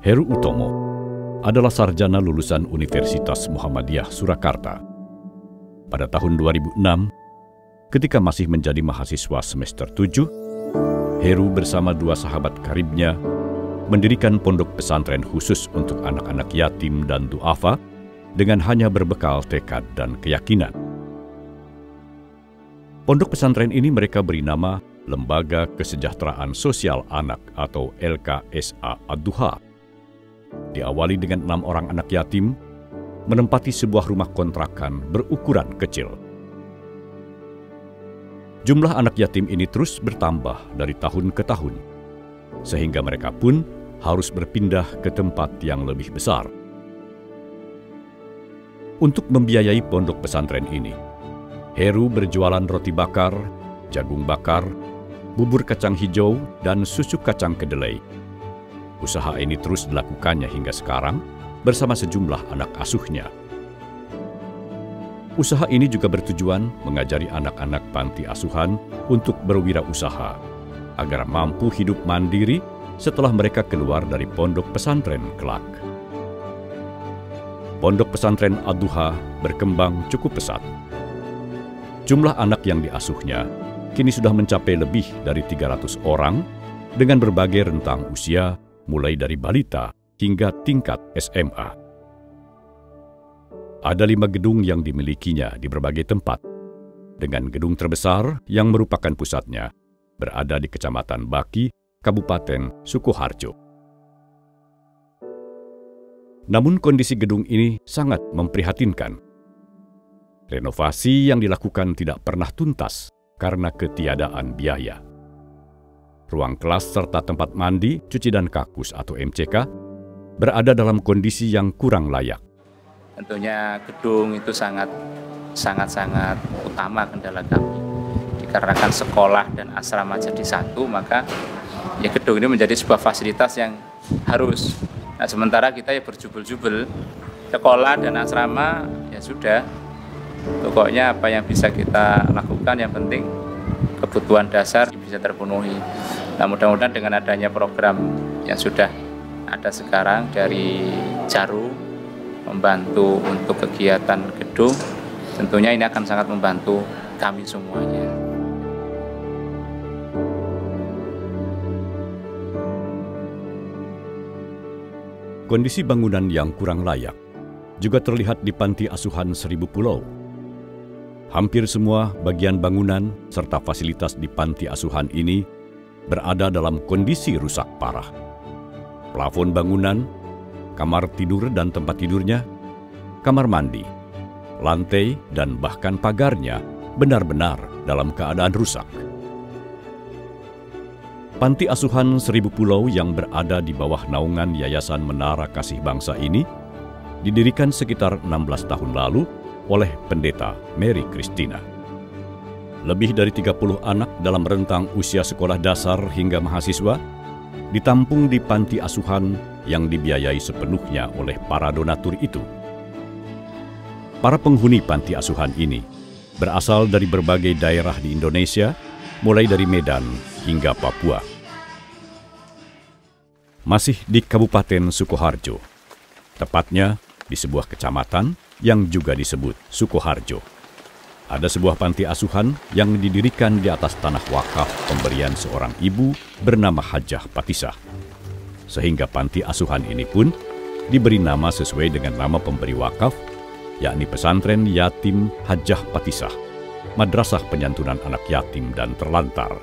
Heru Utomo adalah sarjana lulusan Universitas Muhammadiyah Surakarta. Pada tahun 2006, ketika masih menjadi mahasiswa semester 7, Heru bersama dua sahabat karibnya mendirikan pondok pesantren khusus untuk anak-anak yatim dan duafa dengan hanya berbekal tekad dan keyakinan. Pondok pesantren ini mereka beri nama Lembaga Kesejahteraan Sosial Anak atau LKSA Ad-Duha. Diawali dengan 6 orang anak yatim, menempati sebuah rumah kontrakan berukuran kecil. Jumlah anak yatim ini terus bertambah dari tahun ke tahun, sehingga mereka pun harus berpindah ke tempat yang lebih besar. Untuk membiayai pondok pesantren ini, Heru berjualan roti bakar, jagung bakar, bubur kacang hijau, dan susu kacang kedelai. Usaha ini terus dilakukannya hingga sekarang bersama sejumlah anak asuhnya. Usaha ini juga bertujuan mengajari anak-anak panti asuhan untuk berwirausaha agar mampu hidup mandiri setelah mereka keluar dari pondok pesantren kelak. Pondok pesantren Ad-Duha berkembang cukup pesat. Jumlah anak yang diasuhnya kini sudah mencapai lebih dari 300 orang dengan berbagai rentang usia mulai dari balita hingga tingkat SMA. Ada 5 gedung yang dimilikinya di berbagai tempat, dengan gedung terbesar yang merupakan pusatnya berada di Kecamatan Baki, Kabupaten Sukoharjo. Namun kondisi gedung ini sangat memprihatinkan. Renovasi yang dilakukan tidak pernah tuntas karena ketiadaan biaya. Ruang kelas serta tempat mandi, cuci dan kakus atau MCK berada dalam kondisi yang kurang layak. Tentunya gedung itu sangat utama kendala kami. Dikarenakan sekolah dan asrama jadi satu, maka ya gedung ini menjadi sebuah fasilitas yang harus. Nah, sementara kita ya berjubel-jubel, sekolah dan asrama ya sudah. Pokoknya apa yang bisa kita lakukan, yang penting kebutuhan dasar bisa terpenuhi. Nah, mudah-mudahan dengan adanya program yang sudah ada sekarang dari Jarum membantu untuk kegiatan gedung, tentunya ini akan sangat membantu kami semuanya. Kondisi bangunan yang kurang layak juga terlihat di Panti Asuhan Seribu Pulau. Hampir semua bagian bangunan serta fasilitas di panti asuhan ini berada dalam kondisi rusak parah. Plafon bangunan, kamar tidur dan tempat tidurnya, kamar mandi, lantai dan bahkan pagarnya benar-benar dalam keadaan rusak. Panti Asuhan Seribu Pulau yang berada di bawah naungan Yayasan Menara Kasih Bangsa ini didirikan sekitar 16 tahun lalu oleh Pendeta Mary Christina. Lebih dari 30 anak dalam rentang usia sekolah dasar hingga mahasiswa ditampung di panti asuhan yang dibiayai sepenuhnya oleh para donatur itu. Para penghuni panti asuhan ini berasal dari berbagai daerah di Indonesia, mulai dari Medan hingga Papua. Masih di Kabupaten Sukoharjo, tepatnya di sebuah kecamatan yang juga disebut Sukoharjo. Ada sebuah panti asuhan yang didirikan di atas tanah wakaf pemberian seorang ibu bernama Hajah Patisah. Sehingga panti asuhan ini pun diberi nama sesuai dengan nama pemberi wakaf, yakni Pesantren Yatim Hajah Patisah, Madrasah Penyantunan Anak Yatim dan Terlantar.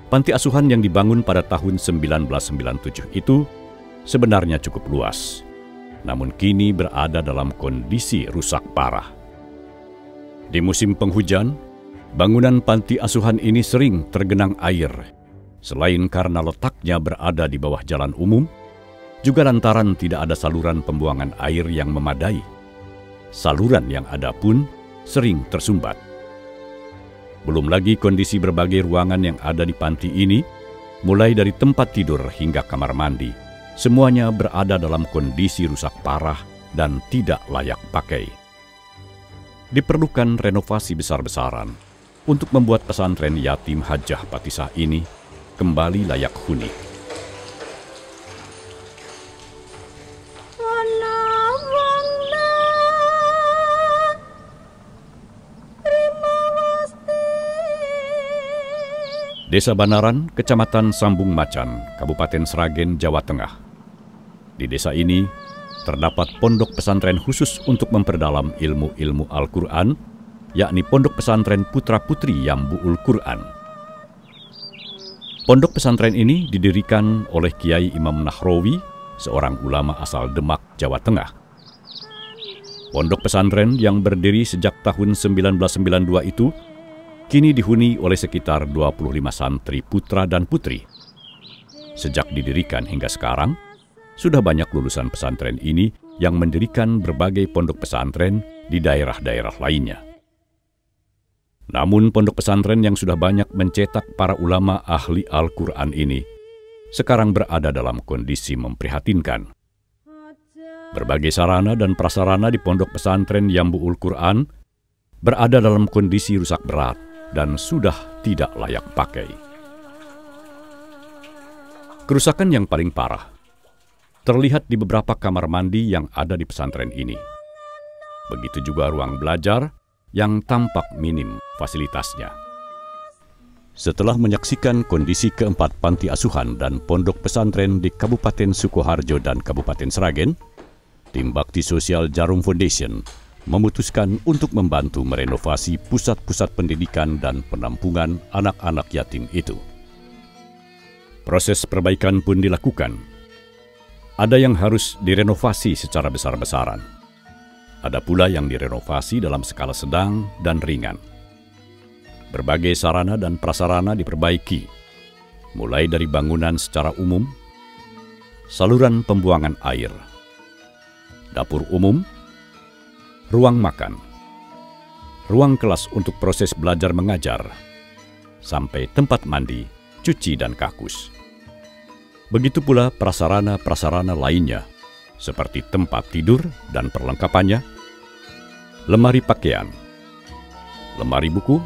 Panti asuhan yang dibangun pada tahun 1997 itu sebenarnya cukup luas, namun kini berada dalam kondisi rusak parah. Di musim penghujan, bangunan panti asuhan ini sering tergenang air, selain karena letaknya berada di bawah jalan umum, juga lantaran tidak ada saluran pembuangan air yang memadai. Saluran yang ada pun sering tersumbat. Belum lagi kondisi berbagai ruangan yang ada di panti ini, mulai dari tempat tidur hingga kamar mandi, semuanya berada dalam kondisi rusak parah dan tidak layak pakai. Diperlukan renovasi besar-besaran untuk membuat pesantren yatim Hajah Patisah ini kembali layak huni. Desa Banaran, Kecamatan Sambung Macan, Kabupaten Sragen, Jawa Tengah. Di desa ini terdapat pondok pesantren khusus untuk memperdalam ilmu-ilmu Al-Quran, yakni Pondok Pesantren Putra-Putri Yambu'ul Quran. Pondok pesantren ini didirikan oleh Kiai Imam Nahrawi, seorang ulama asal Demak, Jawa Tengah. Pondok pesantren yang berdiri sejak tahun 1992 itu kini dihuni oleh sekitar 25 santri putra dan putri. Sejak didirikan hingga sekarang, sudah banyak lulusan pesantren ini yang mendirikan berbagai pondok pesantren di daerah-daerah lainnya. Namun pondok pesantren yang sudah banyak mencetak para ulama ahli Al-Quran ini sekarang berada dalam kondisi memprihatinkan. Berbagai sarana dan prasarana di pondok pesantren Yambu'ul Quran berada dalam kondisi rusak berat dan sudah tidak layak pakai. Kerusakan yang paling parah terlihat di beberapa kamar mandi yang ada di pesantren ini. Begitu juga ruang belajar yang tampak minim fasilitasnya. Setelah menyaksikan kondisi keempat panti asuhan dan pondok pesantren di Kabupaten Sukoharjo dan Kabupaten Sragen, tim Bakti Sosial Jarum Foundation memutuskan untuk membantu merenovasi pusat-pusat pendidikan dan penampungan anak-anak yatim itu. Proses perbaikan pun dilakukan. Ada yang harus direnovasi secara besar-besaran. Ada pula yang direnovasi dalam skala sedang dan ringan. Berbagai sarana dan prasarana diperbaiki, mulai dari bangunan secara umum, saluran pembuangan air, dapur umum, ruang makan, ruang kelas untuk proses belajar mengajar, sampai tempat mandi, cuci dan kakus. Begitu pula prasarana-prasarana lainnya, seperti tempat tidur dan perlengkapannya, lemari pakaian, lemari buku,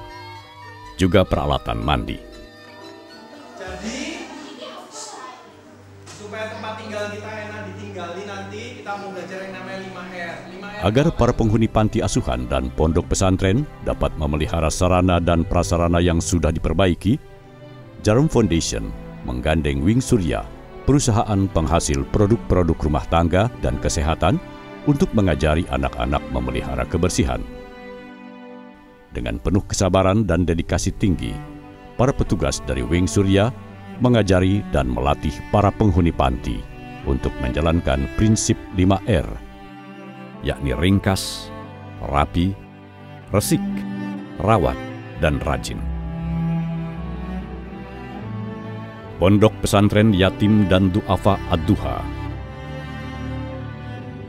juga peralatan mandi. Jadi, supaya tempat tinggal kita enak ditinggali nanti, kita mau belajar yang namanya 5R. Agar para penghuni panti asuhan dan pondok pesantren dapat memelihara sarana dan prasarana yang sudah diperbaiki, Jarum Foundation menggandeng Wing Surya, perusahaan penghasil produk-produk rumah tangga dan kesehatan, untuk mengajari anak-anak memelihara kebersihan. Dengan penuh kesabaran dan dedikasi tinggi, para petugas dari Wing Surya mengajari dan melatih para penghuni panti untuk menjalankan prinsip 5R, yakni ringkas, rapi, resik, rawat, dan rajin. Pondok Pesantren Yatim dan Du'afa Ad-Duha,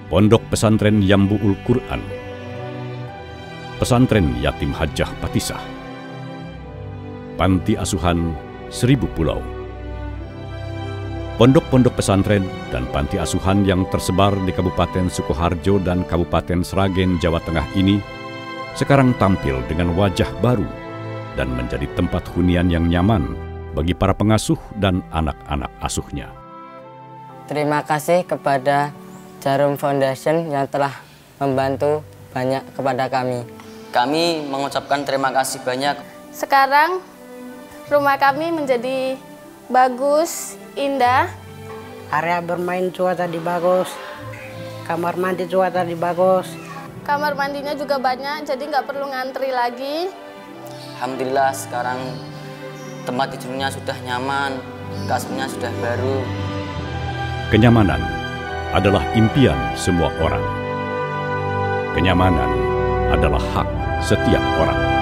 Pondok Pesantren Yambu'ul Quran, Pesantren Yatim Hajah Patisah, Panti Asuhan 1000 Pulau. Pondok-pondok pesantren dan panti asuhan yang tersebar di Kabupaten Sukoharjo dan Kabupaten Sragen, Jawa Tengah ini sekarang tampil dengan wajah baru dan menjadi tempat hunian yang nyaman bagi para pengasuh dan anak-anak asuhnya. Terima kasih kepada Jarum Foundation yang telah membantu banyak kepada kami. Kami mengucapkan terima kasih banyak. Sekarang rumah kami menjadi bagus, indah. Area bermain juga tadi bagus, kamar mandi juga tadi bagus. Kamar mandinya juga banyak, jadi nggak perlu ngantri lagi. Alhamdulillah sekarang tempat tidurnya sudah nyaman, kasurnya sudah baru. Kenyamanan adalah impian semua orang. Kenyamanan adalah hak setiap orang.